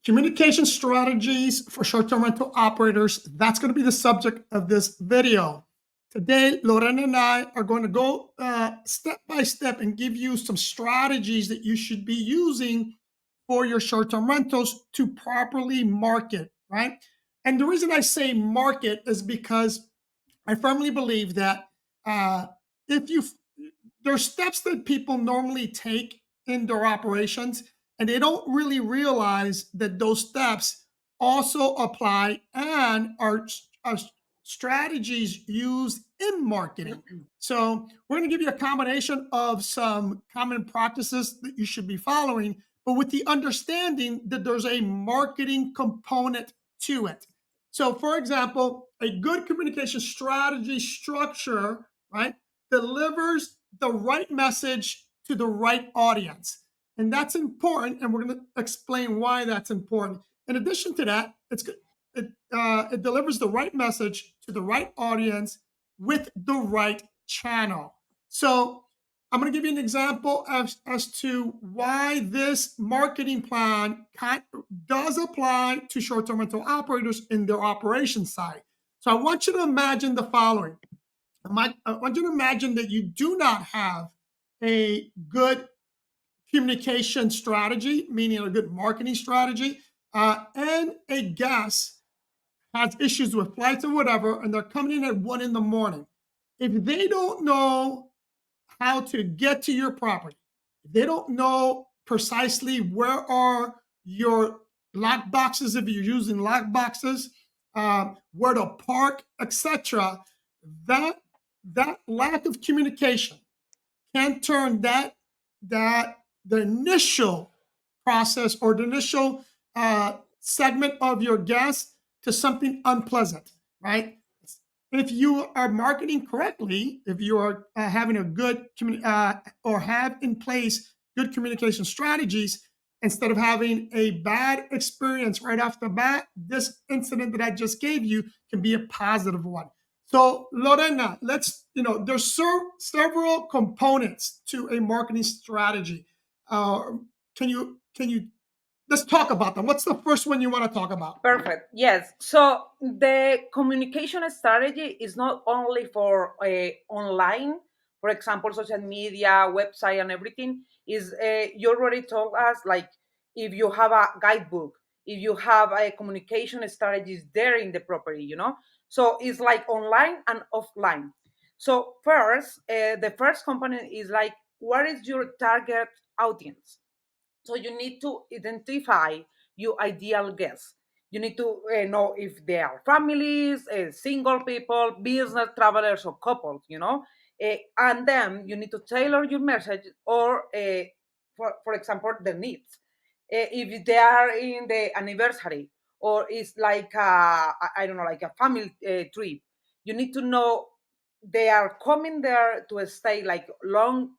Communication strategies for short-term rental operators. That's going to be the subject of this video. Today, Lorena and I are going to go step by step and give you some strategies that you should be using for your short-term rentals to properly market, right? And the reason I say market is because I firmly believe that uh, if you there's steps that people normally take in their operations, and they don't really realize that those steps also apply and are strategies used in marketing. So we're going to give you a combination of some common practices that you should be following, but with the understanding that there's a marketing component to it. So, for example, a good communication strategy structure, right, delivers the right message to the right audience. And that's important. And we're going to explain why that's important. In addition to that, it delivers the right message to the right audience with the right channel. So I'm going to give you an example as to why this marketing plan does apply to short-term rental operators in their operation side. So I want you to imagine the following. I want you to imagine that you do not have a good communication strategy, meaning a good marketing strategy, and a guest has issues with flights or whatever, and they're coming in at 1 in the morning. If they don't know how to get to your property, if they don't know precisely where are your lock boxes, if you're using lock boxes, where to park, etc., that that lack of communication can turn that the initial process or the initial segment of your guest to something unpleasant, right? If you are marketing correctly, if you are having a good or have in place good communication strategies, instead of having a bad experience right off the bat, this incident that I just gave you can be a positive one. So, Lorena, there's several components to a marketing strategy. Uh, can you let's talk about them? What's the first one you want to talk about? Perfect. Yes. So the communication strategy is not only for online, for example, social media, website, and everything. Is you already told us like if you have a guidebook, if you have a communication strategies there in the property, So it's like online and offline. So first, the first component is like what is your target audience? So you need to identify your ideal guests. You need to know if they are families, single people, business travelers, or couples. And then you need to tailor your message or, for example, the needs. If they are in the anniversary or it's like I don't know, like a family trip, you need to know they are coming there to stay like long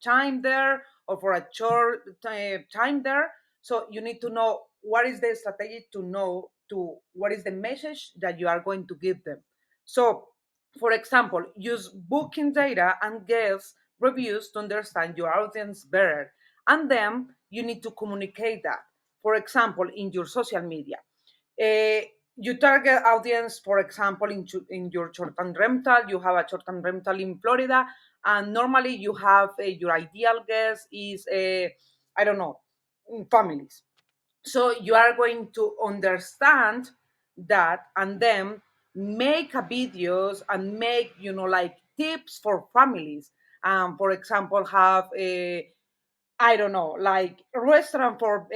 time there or for a short time there. So you need to know what is the strategy to know to what is the message that you are going to give them. So, for example, use booking data and guest reviews to understand your audience better. And then you need to communicate that. For example, in your social media. Uh, you target audience, for example, in your short-term rental, you have a short-term rental in Florida, and normally you have your ideal guest is, I don't know, families. So you are going to understand that and then make a videos and make, like tips for families. For example, have a I don't know, like a restaurant for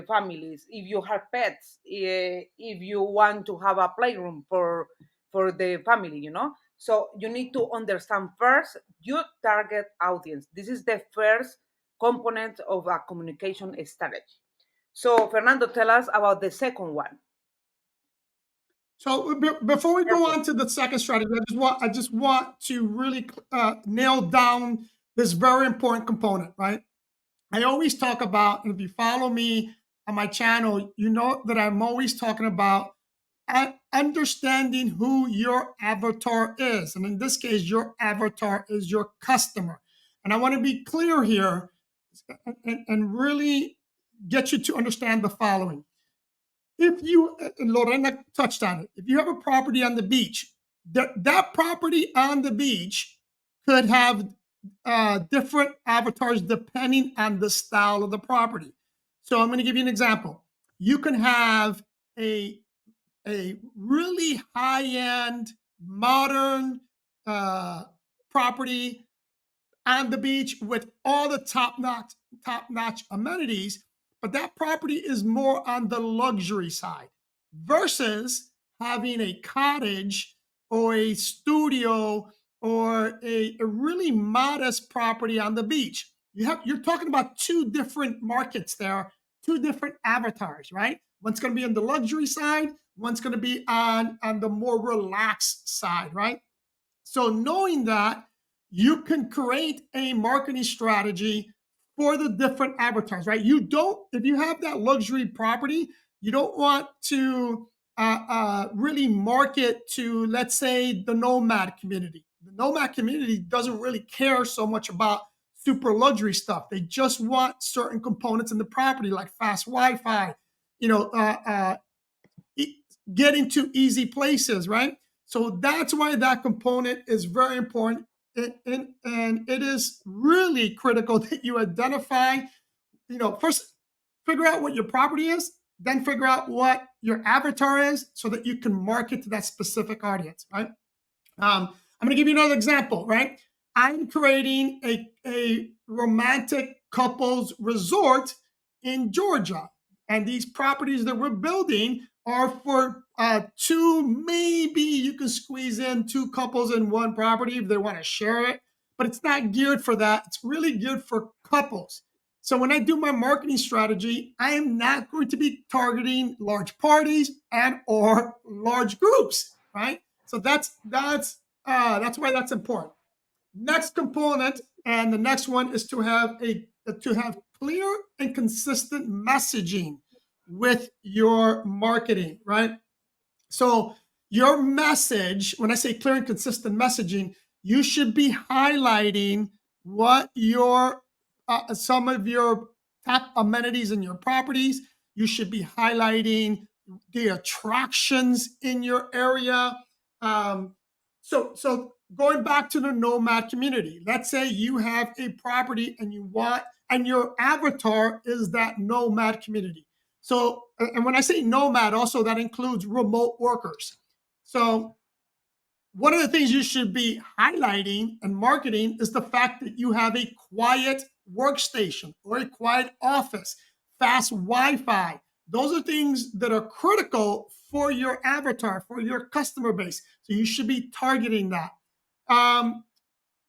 families. If you have pets, if you want to have a playroom for the family, So you need to understand first your target audience. This is the first component of a communication strategy. So Fernando, tell us about the second one. So before we go Perfect. on to the second strategy, I just want to really nail down this very important component, right? I always talk about, and if you follow me on my channel, you know that I'm always talking about understanding who your avatar is. And in this case, your avatar is your customer. And I want to be clear here and really get you to understand the following. If you, and Lorena touched on it, if you have a property on the beach, that property on the beach could have different avatars depending on the style of the property. So I'm going to give you an example. You can have a really high end, modern property on the beach with all the top notch amenities, but that property is more on the luxury side versus having a cottage or a studio or a really modest property on the beach. You're talking about two different markets there, two different avatars, right? One's going to be on the luxury side, one's going to be on the more relaxed side, right? So knowing that, you can create a marketing strategy for the different avatars, right? You don't, if you have that luxury property, you don't want to really market to, let's say, the nomad community. The nomad community doesn't really care so much about super luxury stuff. They just want certain components in the property, like fast Wi-Fi, you know, getting to easy places, right? So that's why that component is very important. And it is really critical that you identify, first figure out what your property is, then figure out what your avatar is so that you can market to that specific audience, right? I'm going to give you another example, right? I'm creating a romantic couples resort in Georgia. And these properties that we're building are for two, maybe you can squeeze in two couples in one property if they want to share it, but it's not geared for that. It's really geared for couples. So when I do my marketing strategy, I am not going to be targeting large parties and or large groups, right? So that's why that's important. Next component, and the next one is to have clear and consistent messaging with your marketing, right? So your message, when I say clear and consistent messaging, you should be highlighting what your some of your top amenities in your properties. You should be highlighting the attractions in your area. So going back to the nomad community, let's say you have a property and your avatar is that nomad community. So, and when I say nomad, also that includes remote workers. So, one of the things you should be highlighting and marketing is the fact that you have a quiet workstation or a quiet office, fast Wi Fi. Those are things that are critical for your avatar, for your customer base. So, you should be targeting that. Um,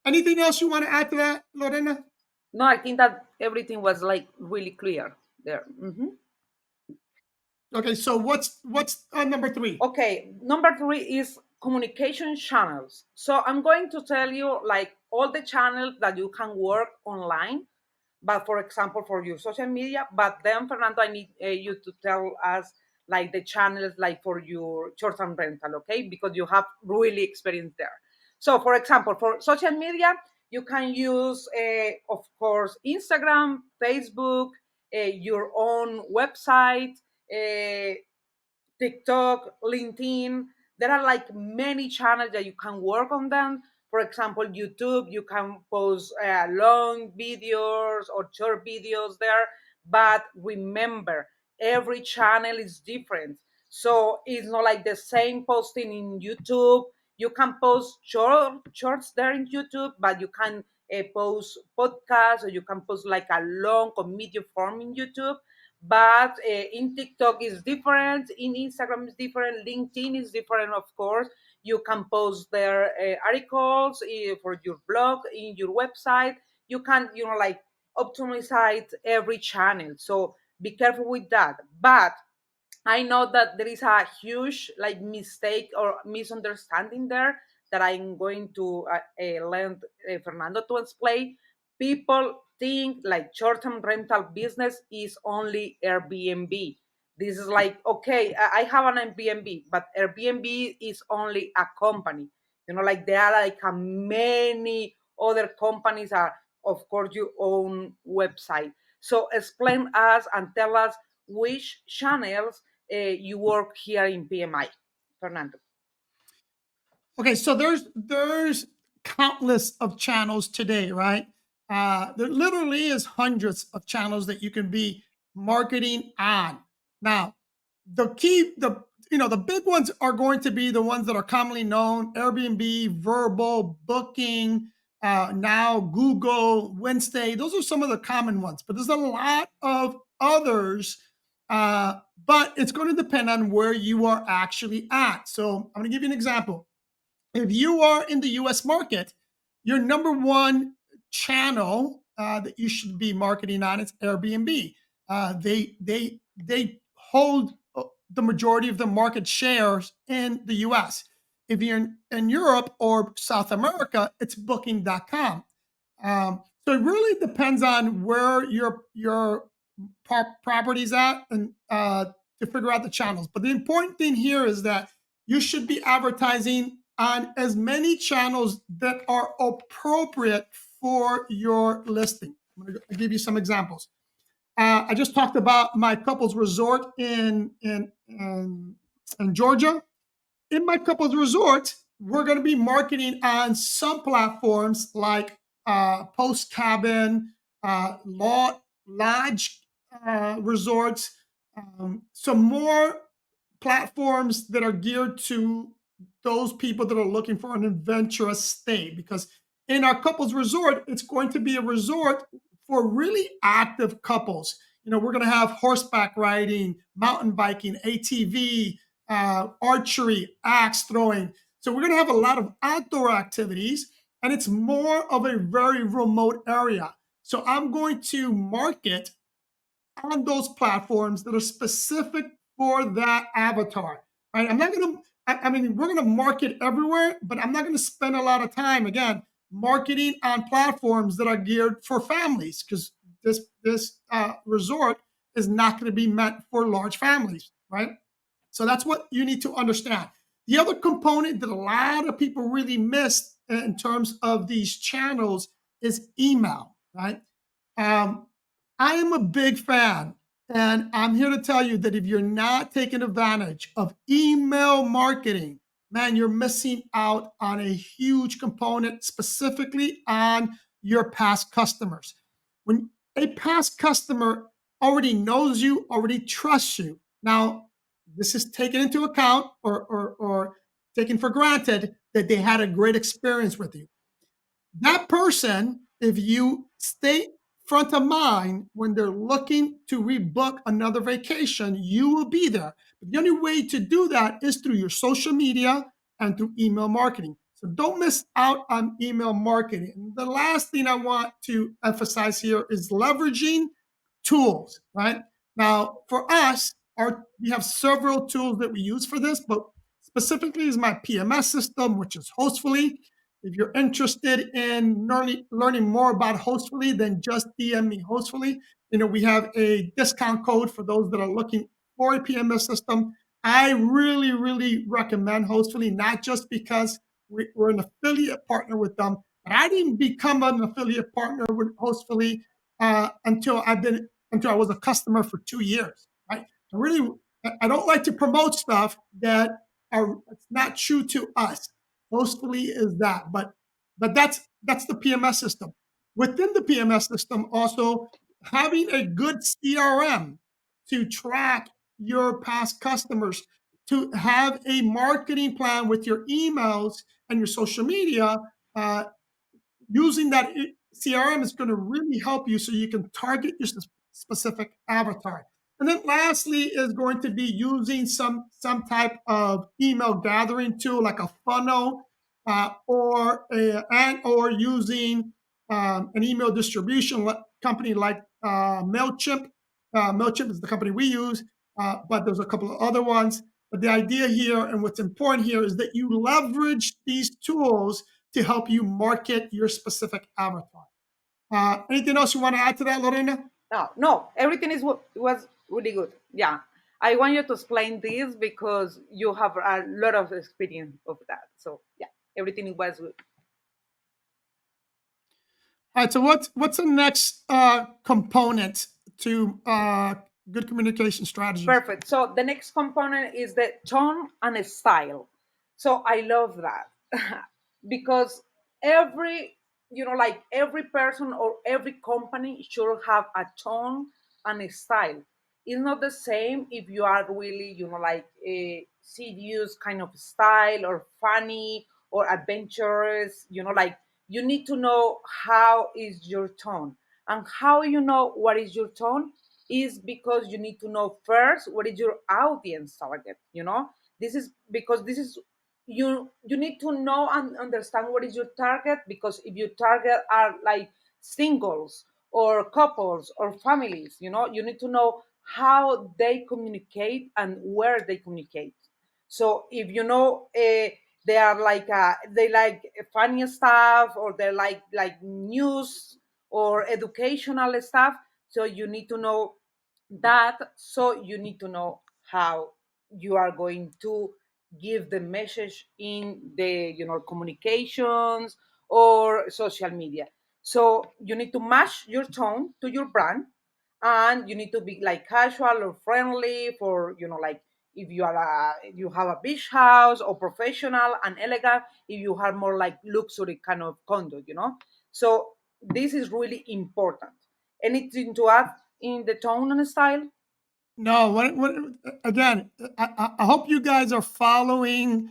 Anything else you want to add to that, Lorena? No, I think that everything was like really clear there. Okay, so what's number three? Okay, number three is communication channels. So I'm going to tell you like all the channels that you can work online, but for example, for your social media. But then, Fernando, I need you to tell us like the channels like for your short-term rental, okay? Because you have really experience there. So, for example, for social media, you can use, of course, Instagram, Facebook, your own website. TikTok, LinkedIn. There are like many channels that you can work on them. For example, YouTube, you can post long videos or short videos there. But remember, every channel is different. So it's not like the same posting in YouTube. You can post shorts there in YouTube, but you can post podcasts or you can post like a long or medium form in YouTube, but in TikTok is different, in Instagram is different, LinkedIn is different, of course. You can post their articles for your blog, in your website. You can, like optimize every channel. So be careful with that. But I know that there is a huge like mistake or misunderstanding there that I'm going to lend Fernando to explain. People think like short-term rental business is only Airbnb. This is like, okay, I have an Airbnb, but Airbnb is only a company. Like there are like many other companies are, of course, your own website. So explain us and tell us which channels you work here in PMI, Fernando. Okay, so there's countless of channels today, right? There literally is hundreds of channels that you can be marketing on. Now, the big ones are going to be the ones that are commonly known: Airbnb, Verbal, Booking, now Google, Wednesday. Those are some of the common ones, but there's a lot of others. But it's going to depend on where you are actually at. So I'm going to give you an example. If you are in the US market, your number one channel that you should be marketing on is Airbnb. They hold the majority of the market shares in the US. If you're in Europe or South America, it's booking.com. So it really depends on where your property's at and to figure out the channels. But the important thing here is that you should be advertising on as many channels that are appropriate for your listing. I'm going to give you some examples. I just talked about my couples resort in Georgia. In my couples resort, we're going to be marketing on some platforms like Post Cabin, Lodge Resorts, some more platforms that are geared to those people that are looking for an adventurous stay. Because in our couples resort, it's going to be a resort for really active couples. We're going to have horseback riding, mountain biking, ATV, archery, axe throwing. So we're going to have a lot of outdoor activities, and it's more of a very remote area. So I'm going to market on those platforms that are specific for that avatar. Right? I'm not going to. I mean, we're going to market everywhere, but I'm not going to spend a lot of time again marketing on platforms that are geared for families, because this resort is not going to be meant for large families, right? So that's what you need to understand. The other component that a lot of people really miss in terms of these channels is email, right? I am a big fan, and I'm here to tell you that if you're not taking advantage of email marketing, man, you're missing out on a huge component, specifically on your past customers. When a past customer already knows you, already trusts you, now this is taken into account or taken for granted that they had a great experience with you. That person, if you stay front of mind when they're looking to rebook another vacation, you will be there. But the only way to do that is through your social media and through email marketing. So don't miss out on email marketing. And the last thing I want to emphasize here is leveraging tools, right? Now, for us, we have several tools that we use for this, but specifically is my PMS system, which is Hostfully. If you're interested in learning more about Hostfully, then just DM me Hostfully. We have a discount code for those that are looking for a PMS system. I really, really recommend Hostfully, not just because we're an affiliate partner with them, but I didn't become an affiliate partner with Hostfully until I was a customer for 2 years. Right? I don't like to promote stuff that are not true to us. Mostly is that, but that's the PMS system. Within the PMS system, also having a good CRM to track your past customers, to have a marketing plan with your emails and your social media. Using that CRM is going to really help you so you can target your specific avatar. And then lastly is going to be using some type of email gathering tool like a funnel or using an email distribution company like MailChimp. MailChimp is the company we use, but there's a couple of other ones. But the idea here and what's important here is that you leverage these tools to help you market your specific avatar. Anything else you want to add to that, Lorena? No, everything was really good. Yeah, I want you to explain this because you have a lot of experience of that. So yeah, everything was good. All right. So what's the next component to good communication strategies? Perfect. So the next component is the tone and style. So I love that because every, like every person or every company should have a tone and a style. It's not the same if you are really, like a serious kind of style or funny or adventurous, like you need to know how is your tone. And how you know what is your tone is because you need to know first what is your audience target. This is because this is, you need to know and understand what is your target, because if your target are like singles or couples or families, you need to know how they communicate and where they communicate. So if they are like they like funny stuff, or they like news or educational stuff, so you need to know that. So you need to know how you are going to give the message in the communications or social media. So you need to match your tone to your brand, and you need to be like casual or friendly for, like if you have a beach house, or professional and elegant if you have more like luxury kind of condo. So this is really important. Anything to add in the tone and style? No, what again, I hope you guys are following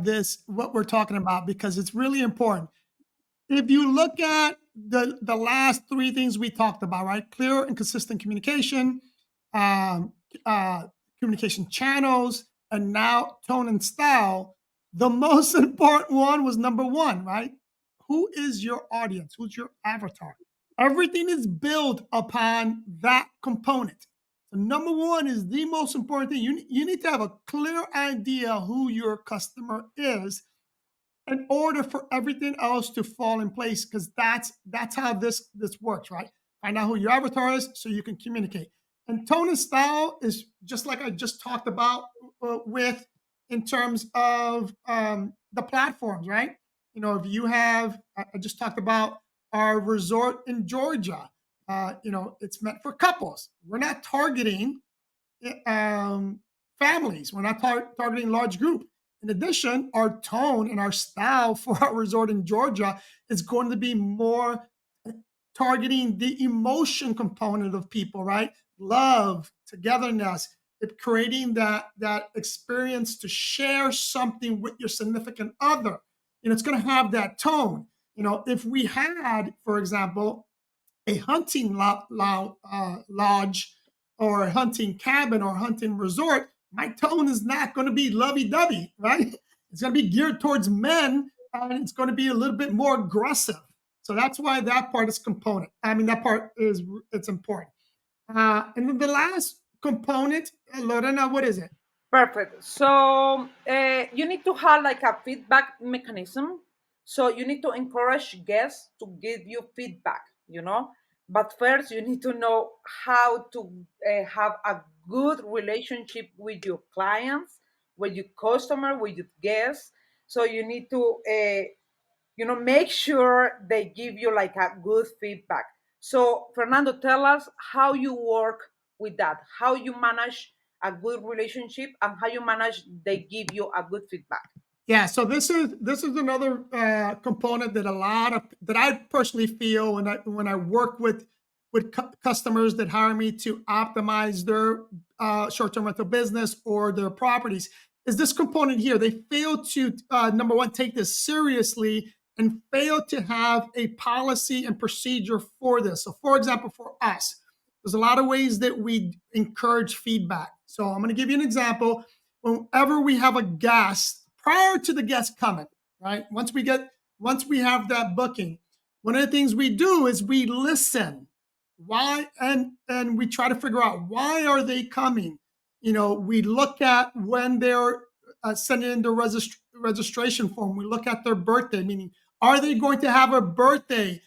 this, what we're talking about, because it's really important. If you look at the last three things we talked about, right? Clear and consistent communication, um, communication channels, and now tone and style. The most important one was number one, right? Who is your audience? Who's your avatar? Everything is built upon that component. So number one is the most important thing. You need to have a clear idea who your customer is in order for everything else to fall in place, because that's how this works, right? Find out who your avatar is so you can communicate. And tone and style is just like I just talked about with in terms of the platforms, right? If you have, I just talked about our resort in Georgia. It's meant for couples. We're not targeting families. We're not targeting large group. In addition, our tone and our style for our resort in Georgia is going to be more targeting the emotion component of people, right? Love, togetherness, it creating that experience to share something with your significant other. It's going to have that tone. If we had, for example, a hunting lodge or a hunting cabin or hunting resort, my tone is not going to be lovey-dovey, right? It's going to be geared towards men, and it's going to be a little bit more aggressive. So that's why that part is component. I mean, that part is it's important. And then the last component, Lorena, what is it? Perfect. So you need to have like a feedback mechanism. So you need to encourage guests to give you feedback. But first, you need to know how to have a good relationship with your clients, with your customer, with your guests. So you need to make sure they give you like a good feedback. So Fernando, tell us how you work with that, how you manage a good relationship, and how you manage they give you a good feedback. Yeah, so this is another component that a lot of that I personally feel when I work with customers that hire me to optimize their short-term rental business or their properties, is this component here. They fail to number one, take this seriously, and fail to have a policy and procedure for this. So, for example, for us, there's a lot of ways that we encourage feedback. So I'm going to give you an example. Whenever we have a guest, prior to the guest coming, right? Once we have that booking, one of the things we do is we listen. Why? And we try to figure out, why are they coming? We look at when they're sending in the registration form. We look at their birthday, meaning, are they going to have a birthday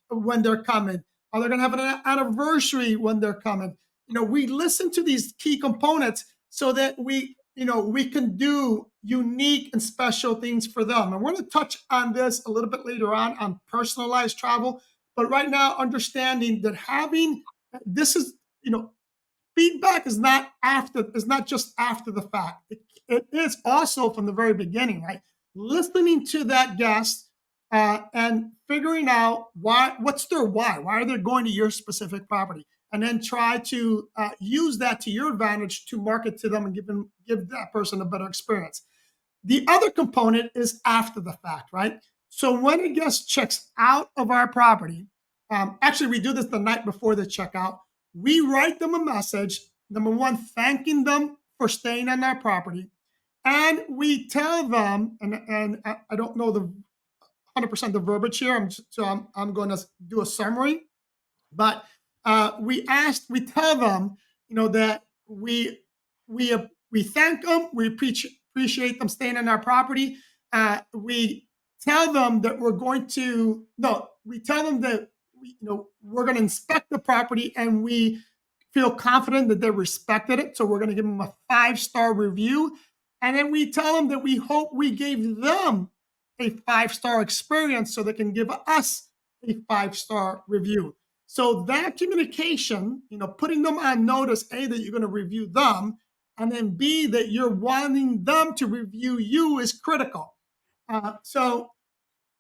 when they're coming? Are they going to have an anniversary when they're coming? We listen to these key components so that we can do unique and special things for them. And we're going to touch on this a little bit later on personalized travel. But right now, understanding that having this is, feedback is not just after the fact. It is also from the very beginning, right? Listening to that guest and figuring out what's their why are they going to your specific property, and then try to use that to your advantage to market to them and give that person a better experience. The other component is after the fact, right? So when a guest checks out of our property, actually, we do this the night before they check out. We write them a message, number one, thanking them for staying on our property. And we tell them, and I don't know the 100% the verbiage here, I'm going to do a summary, but we tell them, that we thank them, we appreciate them staying on our property. We tell them that we're going to no, we tell them that we're going to inspect the property, and we feel confident that they respected it. So we're going to give them a 5-star review, and then we tell them that we hope we gave them a 5-star experience so they can give us a 5-star review. So that communication, putting them on notice, A, that you're going to review them, and then B, that you're wanting them to review you is critical. So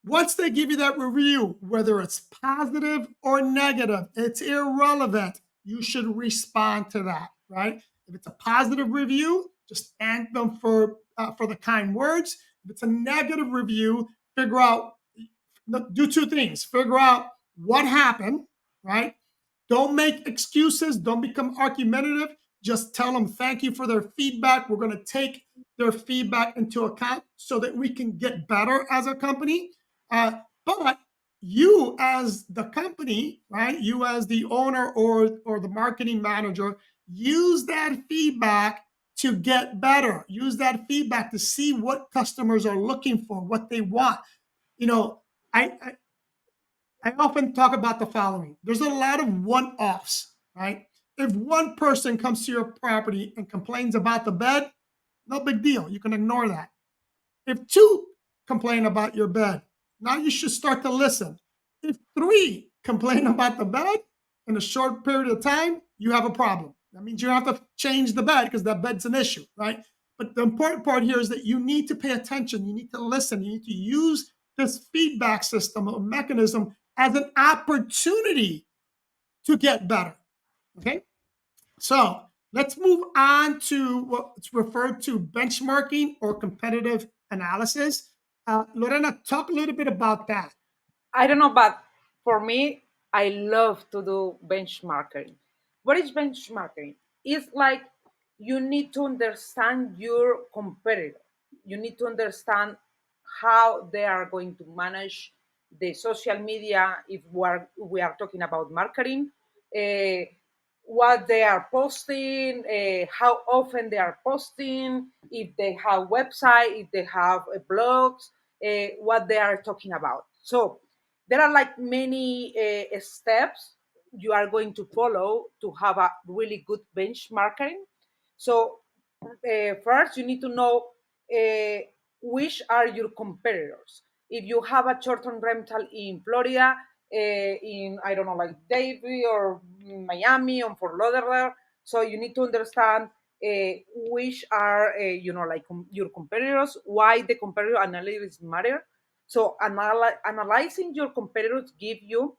once they give you that review, whether it's positive or negative, it's irrelevant. You should respond to that, right? If it's a positive review, just thank them for the kind words. If it's a negative review, do 2 things. Figure out what happened, right? Don't make excuses. Don't become argumentative. Just tell them thank you for their feedback. We're going to take their feedback into account so that we can get better as a company. But you as the company, right? You as the owner or the marketing manager, use that feedback to get better. Use that feedback to see what customers are looking for, what they want. I often talk about the following. There's a lot of one-offs, right? If one person comes to your property and complains about the bed, no big deal. You can ignore that. If 2 complain about your bed, now you should start to listen. If 3 complain about the bed in a short period of time, you have a problem. That means you have to change the bed because that bed's an issue, right? But the important part here is that you need to pay attention. You need to listen. You need to use this feedback system or mechanism as an opportunity to get better. Okay? So let's move on to what's referred to benchmarking or competitive analysis. Lorena, talk a little bit about that. I don't know, but for me, I love to do benchmarking. What is benchmarking? It's like you need to understand your competitor. You need to understand how they are going to manage the social media if we are talking about marketing, uh, what they are posting, how often they are posting, if they have website, if they have blogs, what they are talking about. So there are like many steps you are going to follow to have a really good benchmarking. So first you need to know uh, which are your competitors. If you have a short-term rental in Florida, in I don't know, like Davie or Miami or Fort Lauderdale, so you need to understand which are like your competitors, why the competitor analysis matter. So analyzing your competitors give you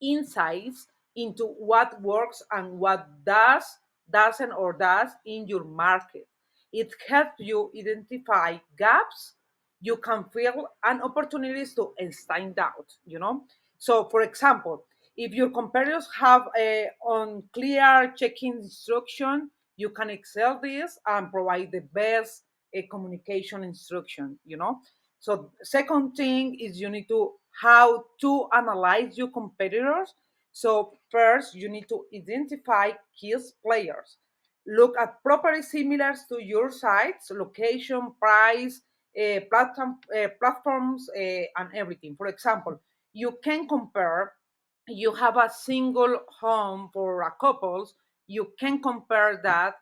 insights into what works and what doesn't or does in your market. It helps you identify gaps you can fill and opportunities to stand out. So for example, if your competitors have a unclear checking instruction, you can excel this and provide the best communication instruction. So second thing is you need to how to analyze your competitors. So first you need to identify key players. Look at properties similar to your sites, location, price, platforms, and everything. For example, you can compare. You have a single home for a couples. You can compare that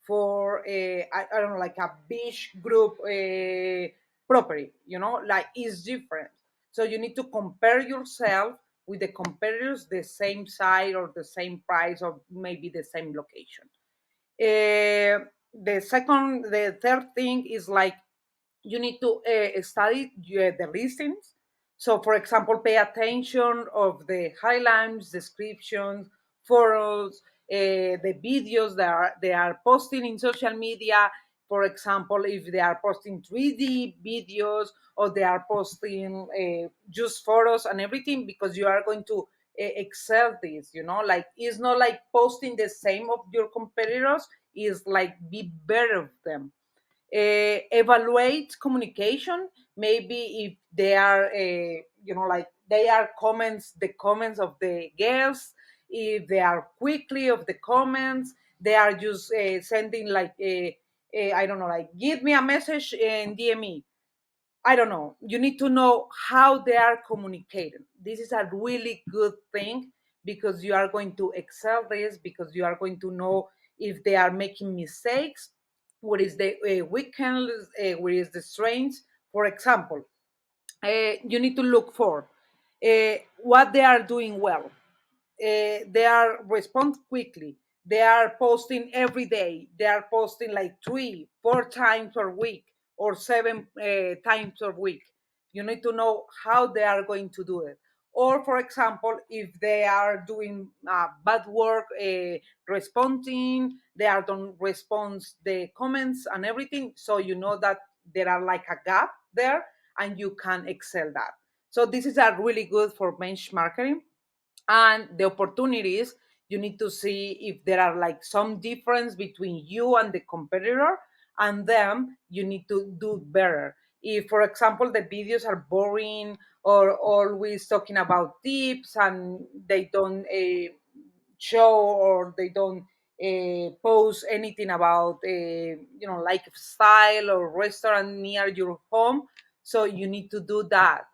for I don't know, like a beach group property. Like it's different. So you need to compare yourself with the competitors the same site or the same price or maybe the same location. The third thing is like you need to study the listings. So, for example, pay attention of the highlights, descriptions, photos, the videos that they are posting in social media. For example, if they are posting 3D videos or they are posting just photos and everything, because you are going to excel this. Like it's not like posting the same of your competitors. Is like be better of them. Evaluate communication. Maybe if they are like they are comments the comments of the guests, if they are quickly of the comments, they are just sending like I don't know, like give me a message and dme. I don't know. You need to know how they are communicating. This is a really good thing because you are going to excel this, because you are going to know if they are making mistakes, what is the weakness, what is the strengths. For example, you need to look for what they are doing well. They are respond quickly. They are posting every day. They are posting like 3 4 times per week or 7 times per week. You need to know how they are going to do it. Or for example, if they are doing bad work responding, they are don't respond the comments and everything, so you know that there are like a gap there and you can excel that. So this is a really good for benchmarking. And the opportunities, you need to see if there are like some difference between you and the competitor, and then you need to do better. If for example the videos are boring or always talking about tips and they don't show or they don't post anything about lifestyle or restaurant near your home, so you need to do that.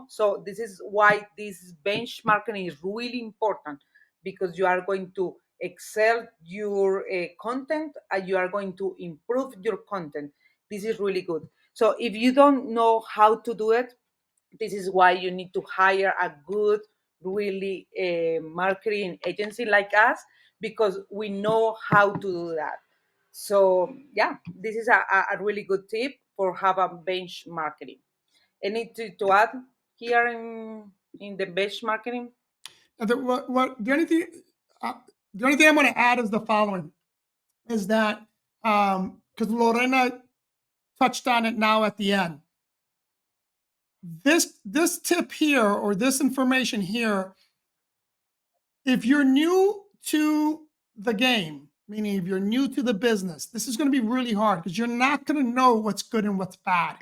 So this is why this benchmarking is really important, because you are going to excel your content and you are going to improve your content. This is really good. So if you don't know how to do it, this is why you need to hire a good, really marketing agency like us, because we know how to do that. So yeah, this is a really good tip for have a benchmarking. Any to add here in the benchmarking? What uh, the only thing I'm going to add is the following: is that because Lorena touched on it now at the end. This tip here or this information here, if you're new to the game, meaning if you're new to the business, this is going to be really hard because you're not going to know what's good and what's bad.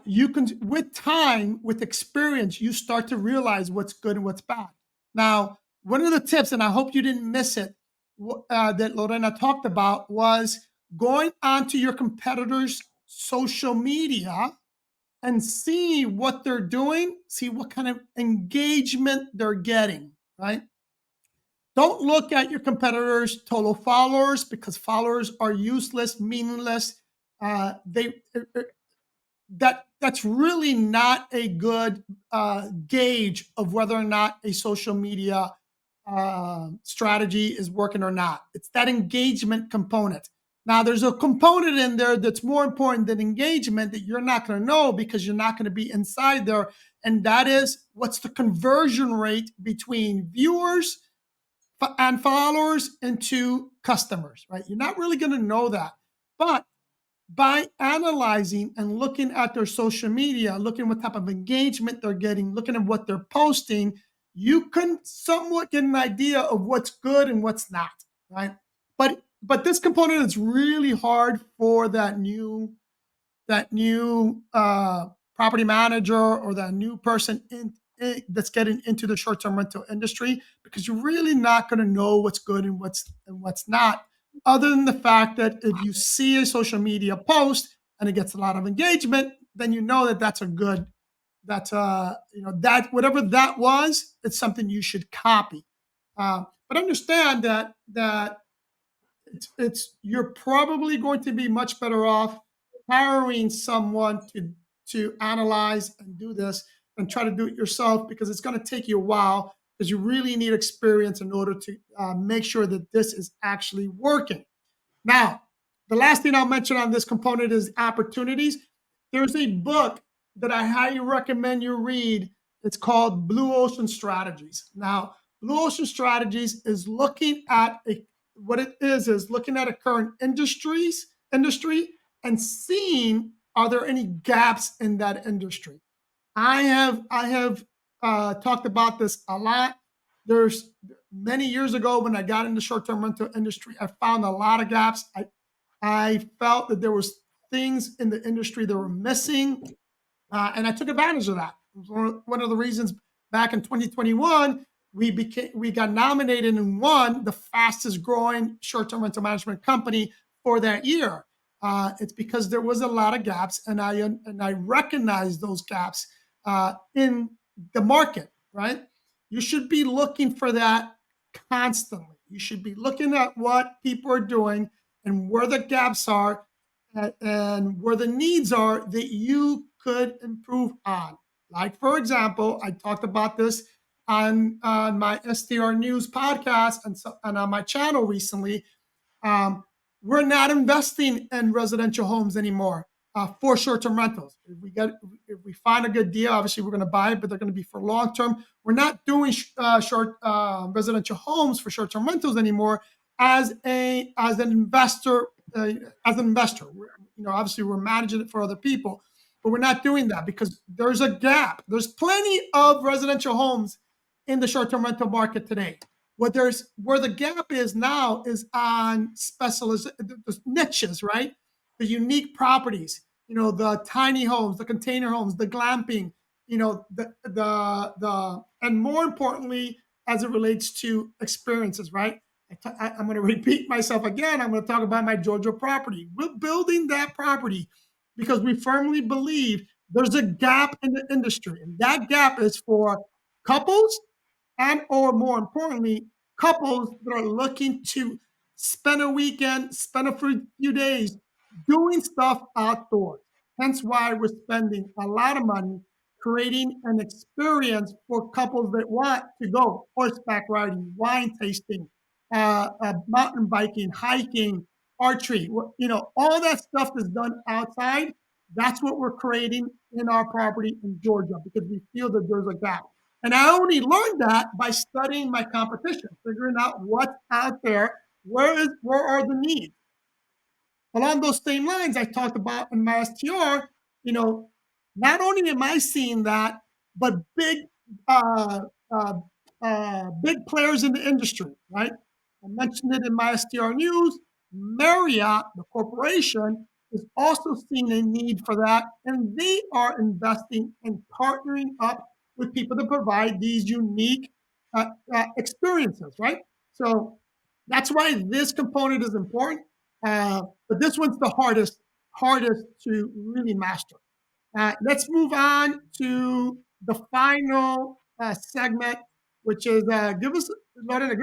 You can, with time, with experience, you start to realize what's good and what's bad. Now, one of the tips, and I hope you didn't miss it, that Lorena talked about was going onto your competitors' social media and see what they're doing, see what kind of engagement they're getting, right? Don't look at your competitors' total followers because followers are useless, meaningless. They that's really not a good gauge of whether or not a social media strategy is working or not. It's that engagement component. Now, there's a component in there that's more important than engagement that you're not going to know because you're not going to be inside there. And that is what's the conversion rate between viewers and followers into customers, right? You're not really going to know that. But by analyzing and looking at their social media, looking what type of engagement they're getting, looking at what they're posting, you can somewhat get an idea of what's good and what's not, right? But this component is really hard for that new property manager or that new person that's getting into the short-term rental industry, because you're really not going to know what's good and what's not, other than the fact that if you see a social media post and it gets a lot of engagement, then you know that that's a good that whatever that was, it's something you should copy. But understand that you're probably going to be much better off hiring someone to analyze and do this and try to do it yourself, because it's going to take you a while, because you really need experience in order to make sure that this is actually working. Now, the last thing I'll mention on this component is opportunities. There's a book that I highly recommend you read. It's called Blue Ocean Strategies. Now, Blue Ocean Strategies is looking at what it is looking at a current industry and seeing, are there any gaps in that industry. I have talked about this a lot. There's many years ago when I got into short-term rental industry, I found a lot of gaps. I felt that there was things in the industry that were missing, and I took advantage of that. It was one of the reasons back in 2021 we got nominated and won the fastest growing short-term rental management company for that year. It's because there was a lot of gaps, and I recognized those gaps in the market. Right? You should be looking for that constantly. You should be looking at what people are doing and where the gaps are, and where the needs are that you could improve on. Like, for example, I talked about this on my STR News podcast and on my channel recently. Um, we're not investing in residential homes anymore for short-term rentals. If we find a good deal, obviously we're going to buy it, but they're going to be for long-term. We're not doing short residential homes for short-term rentals anymore as an investor. As an investor, obviously we're managing it for other people, but we're not doing that because there's a gap. There's plenty of residential homes in the short-term rental market today. Where the gap is now is on the niches, right? The unique properties, the tiny homes, the container homes, the glamping, and more importantly, as it relates to experiences, right? I'm going to repeat myself again. I'm going to talk about my Georgia property. We're building that property because we firmly believe there's a gap in the industry, and that gap is for couples and, or more importantly, couples that are looking to spend a weekend, spend a few days doing stuff outdoors. Hence why we're spending a lot of money creating an experience for couples that want to go horseback riding, wine tasting, mountain biking, hiking, archery. All that stuff is done outside. That's what we're creating in our property in Georgia because we feel that there's a gap. And I only learned that by studying my competition, figuring out what's out there, where are the needs. Along those same lines, I talked about in my STR, not only am I seeing that, but uh, uh, big players in the industry, right? I mentioned it in my STR News. Marriott, the corporation, is also seeing a need for that, and they are investing and partnering up with people to provide these unique experiences, right? So that's why this component is important. But this one's the hardest to really master. Let's move on to the final segment, which is Lorena,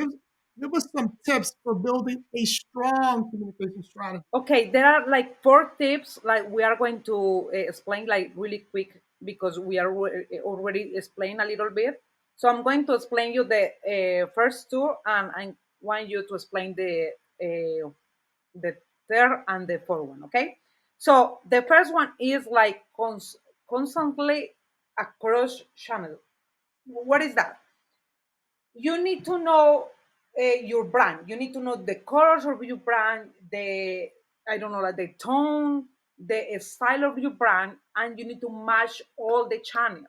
give us some tips for building a strong communication strategy. Okay, there are like 4 tips. Like we are going to explain like really quick because we are already explained a little bit. So I'm going to explain you the first two, and I want you to explain the third and the fourth one. Okay. So the first one is like constantly across channel. What is that? You need to know your brand. You need to know the colors of your brand, the I don't know, like the tone, the style of your brand, and you need to match all the channels.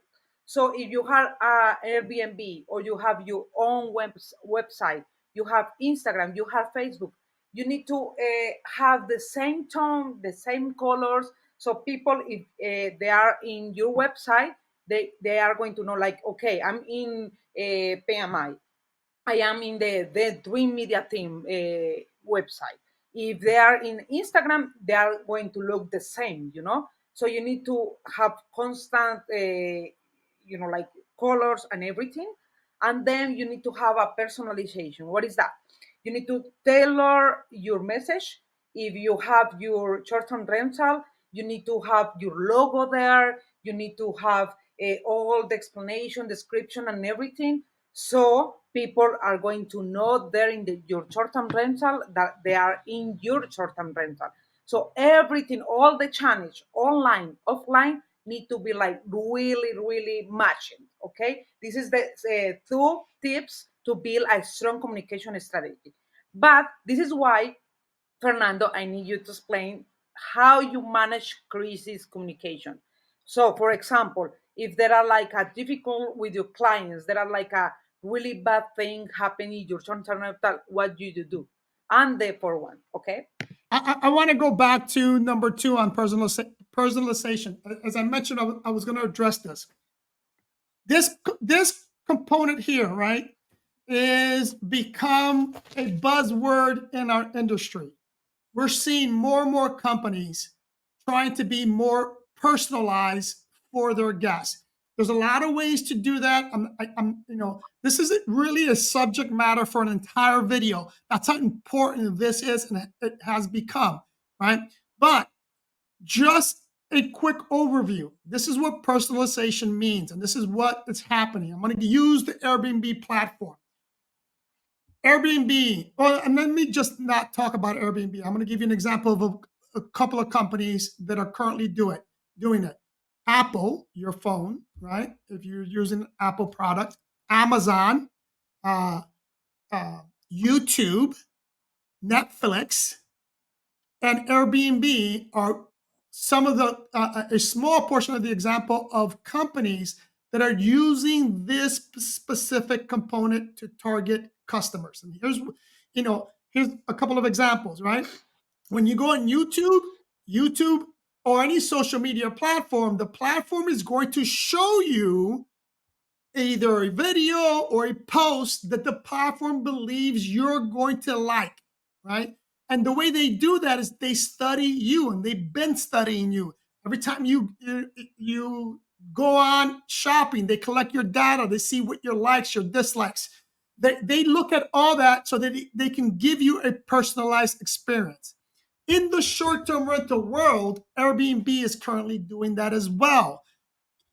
So if you have Airbnb or you have your own website, you have Instagram, you have Facebook, you need to have the same tone, the same colors. So people, if they are in your website, they are going to know like, okay, I'm in PMI. I am in the Dream Media Team website. If they are in Instagram, they are going to look the same. So you need to have constant, like colors and everything. And then you need to have a personalization. What is that? You need to tailor your message. If you have your short-term rental, you need to have your logo there. You need to have all the explanation, description, and everything. So people are going to know they're in your short-term rental, that they are in your short-term rental. So everything, all the channels, online, offline, need to be like really, really matching. Okay, this is the two tips to build a strong communication strategy. But this is why, Fernando, I need you to explain how you manage crisis communication. So, for example, if there are like a difficult with your clients, there are like a really bad thing happening, your internet, what do you do? And therefore one, okay? I want to go back to number 2 on personalization. As I mentioned, I was going to address this. This component here, right, is become a buzzword in our industry. We're seeing more and more companies trying to be more personalized for their guests. There's a lot of ways to do that. This isn't really a subject matter for an entire video. That's how important this is and it has become, right? But just a quick overview. This is what personalization means, and this is what is happening. I'm going to use the Airbnb platform. Airbnb, well, and let me just not talk about Airbnb. I'm going to give you an example of a couple of companies that are currently doing it. Apple, your phone, right? If you're using Apple product, Amazon, uh, YouTube, Netflix, and Airbnb are some of a small portion of the example of companies that are using this specific component to target customers. And here's a couple of examples, right? When you go on YouTube or any social media platform, the platform is going to show you either a video or a post that the platform believes you're going to like, right? And the way they do that is they study you, and they've been studying you. Every time you go on shopping, they collect your data. They see what your likes, your dislikes. They look at all that so that they can give you a personalized experience. In the short-term rental world, Airbnb is currently doing that as well.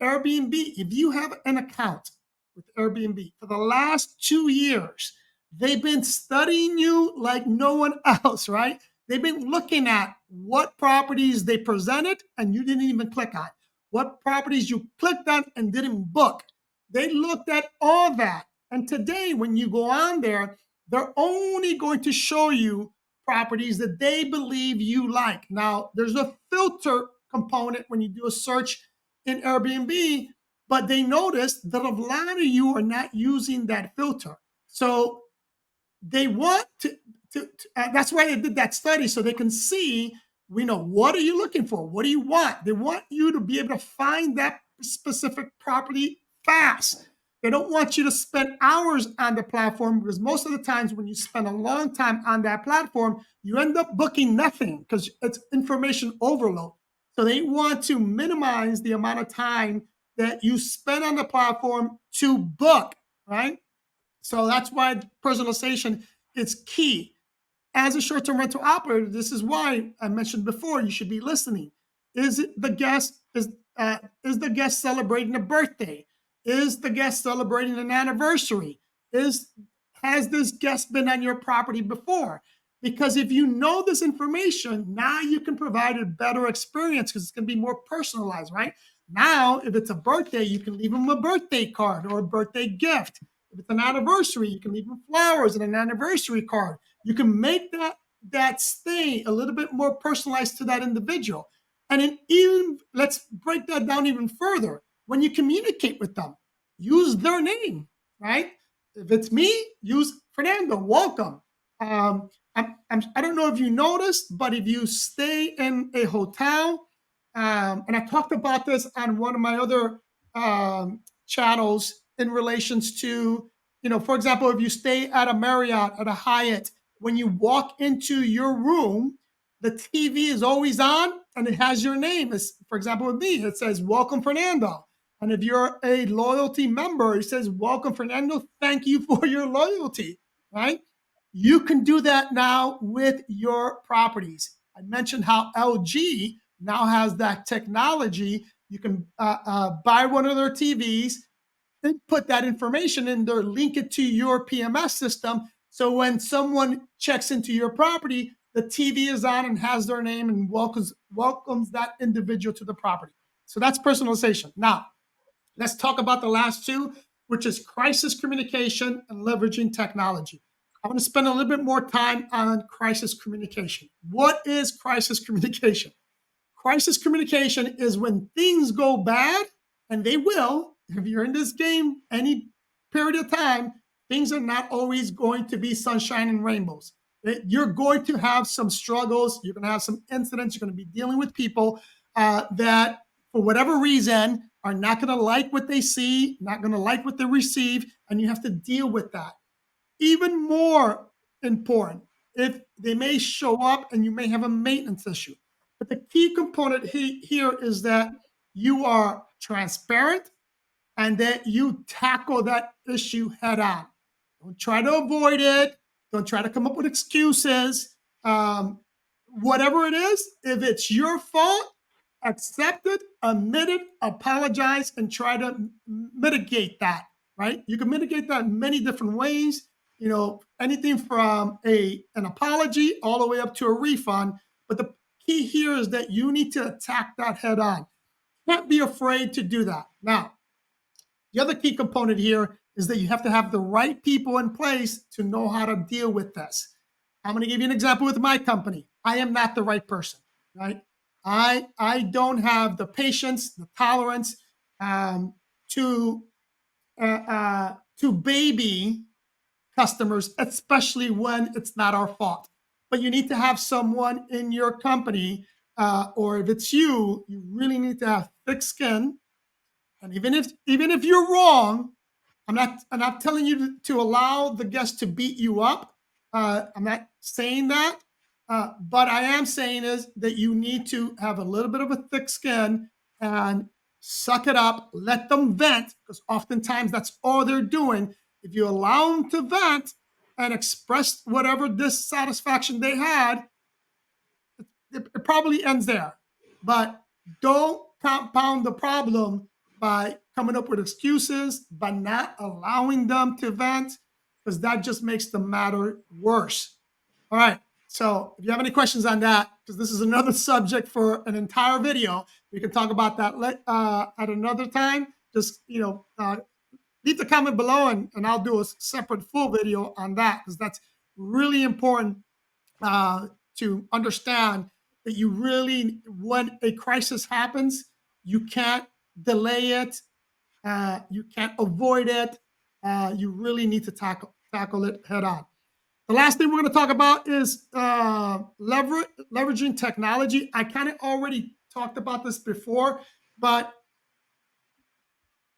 Airbnb, if you have an account with Airbnb for the last 2 years, they've been studying you like no one else, right? They've been looking at what properties they presented and you didn't even click on, what properties you clicked on and didn't book. They looked at all that. And today, when you go on there, they're only going to show you properties that they believe you like. Now, there's a filter component when you do a search in Airbnb, but they noticed that a lot of you are not using that filter. So they want that's why they did that study, so they can see, what are you looking for? What do you want? They want you to be able to find that specific property fast. They don't want you to spend hours on the platform, because most of the times when you spend a long time on that platform, you end up booking nothing because it's information overload. So they want to minimize the amount of time that you spend on the platform to book, right? So that's why personalization is key. As a short-term rental operator, this is why I mentioned before you should be listening. Is the guest celebrating a birthday? Is the guest celebrating an anniversary? Has this guest been on your property before? Because if you know this information, now you can provide a better experience because it's going to be more personalized, right? Now, if it's a birthday, you can leave them a birthday card or a birthday gift. If it's an anniversary, you can leave them flowers and an anniversary card. You can make that stay a little bit more personalized to that individual. And then even let's break that down even further. When you communicate with them, use their name, right? If it's me, use Fernando. Welcome. I don't know if you noticed, but if you stay in a hotel, and I talked about this on one of my other channels in relations to, for example, if you stay at a Marriott, at a Hyatt, when you walk into your room, the TV is always on and it has your name. For example, with me, it says, "Welcome, Fernando." And if you're a loyalty member, it says, "Welcome, Fernando. Thank you for your loyalty," right? You can do that now with your properties. I mentioned how LG now has that technology. You can buy one of their TVs, input that information in there, link it to your PMS system. So when someone checks into your property, the TV is on and has their name and welcomes that individual to the property. So that's personalization. Now, let's talk about the last two, which is crisis communication and leveraging technology. I want to spend a little bit more time on crisis communication. What is crisis communication? Crisis communication is when things go bad, and they will. If you're in this game any period of time, things are not always going to be sunshine and rainbows. You're going to have some struggles. You're going to have some incidents. You're going to be dealing with people that, for whatever reason, are not going to like what they see, not going to like what they receive, and you have to deal with that. Even more important, if they may show up and you may have a maintenance issue. But the key component here is that you are transparent and that you tackle that issue head on. Don't try to avoid it. Don't try to come up with excuses. Whatever it is, if it's your fault, accept it, admit it, apologize, and try to mitigate that, right? You can mitigate that in many different ways. Anything from an apology all the way up to a refund. But the key here is that you need to attack that head on. Can't be afraid to do that. Now, the other key component here is that you have to have the right people in place to know how to deal with this. I'm going to give you an example with my company. I am not the right person, right? I don't have the patience, the tolerance to baby customers, especially when it's not our fault. But you need to have someone in your company, or if it's you really need to have thick skin. And even if you're wrong, I'm not telling you to allow the guest to beat you up. I'm not saying that, but I am saying is that you need to have a little bit of a thick skin and suck it up, let them vent, because oftentimes that's all they're doing. If you allow them to vent and express whatever dissatisfaction they had, it probably ends there. But don't compound the problem by coming up with excuses, by not allowing them to vent, because that just makes the matter worse. All right. So if you have any questions on that, because this is another subject for an entire video, we can talk about that at another time. Just leave the comment below, and I'll do a separate full video on that, because that's really important to understand that you really, when a crisis happens, you can't delay it, you can't avoid it. You really need to tackle it head on. The last thing we're going to talk about is leveraging technology. I kind of already talked about this before, but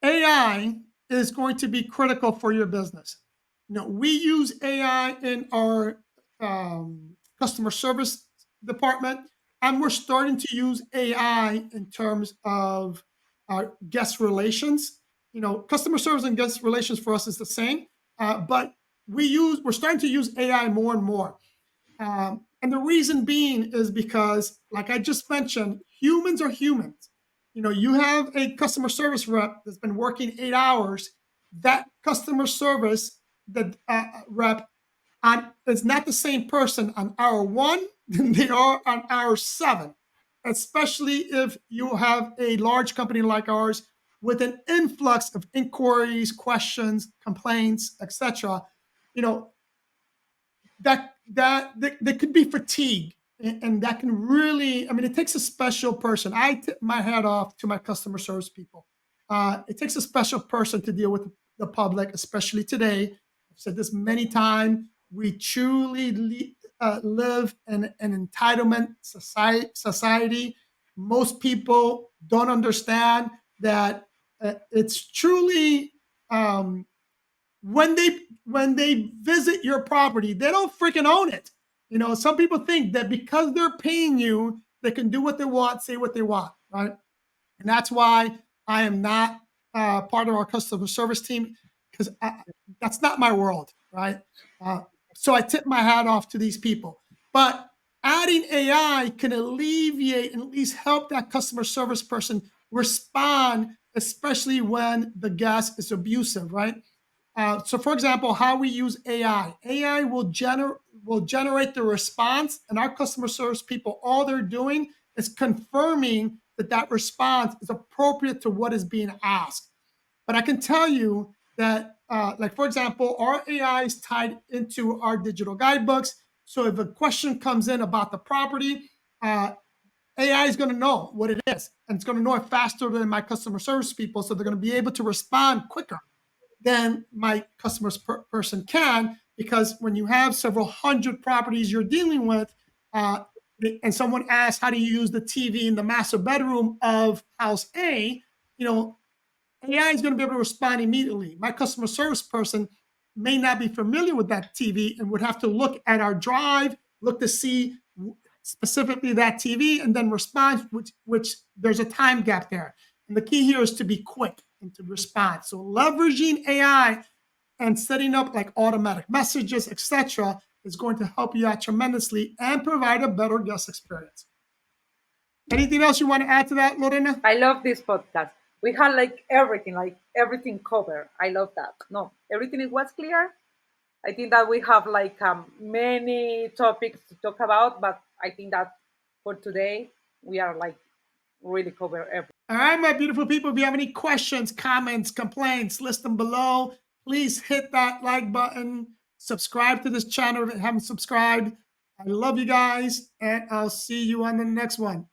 AI is going to be critical for your business. We use AI in our customer service department, and we're starting to use AI in terms of our guest relations. Customer service and guest relations for us is the same, but we're starting to use AI more and more. And the reason being is because, like I just mentioned, humans are humans. You have a customer service rep that's been working 8 hours. That customer service rep is not the same person on hour 1 than they are on hour 7, especially if you have a large company like ours with an influx of inquiries, questions, complaints, etc. That could be fatigue, and that can really, it takes a special person. I tip my hat off to my customer service people. It takes a special person to deal with the public, especially today. I've said this many times. We truly live in an entitlement society. Most people don't understand that it's truly when they visit your property, they don't freaking own it. Some people think that because they're paying you, they can do what they want, say what they want, right? And that's why I am not part of our customer service team, because that's not my world, right? So I tip my hat off to these people. But adding AI can alleviate and at least help that customer service person respond, especially when the guest is abusive, right? So, for example, how we use AI. AI will generate the response, and our customer service people, all they're doing is confirming that that response is appropriate to what is being asked. But I can tell you that, like for example, our AI is tied into our digital guidebooks. So if a question comes in about the property, AI is going to know what it is, and it's going to know it faster than my customer service people. So they're going to be able to respond quicker than my customers person can, because when you have several hundred properties you're dealing with, uh, and someone asks, how do you use the TV in the master bedroom of house A, you know, AI is going to be able to respond immediately. My customer service person may not be familiar with that TV and would have to look at our drive, look to see specifically that TV, and then respond, which there's a time gap there. And the key here is to be quick and to respond. So leveraging AI and setting up like automatic messages, etc., is going to help you out tremendously and provide a better guest experience. Anything else you want to add to that, Lorena? I love this podcast. We had like everything covered. I love that. No, everything was clear. I think that we have many topics to talk about, but I think that for today we are like really cover everything. All right, my beautiful people, if you have any questions, comments, complaints, list them below. Please hit that like button, subscribe to this channel if you haven't subscribed. I love you guys, and I'll see you on the next one.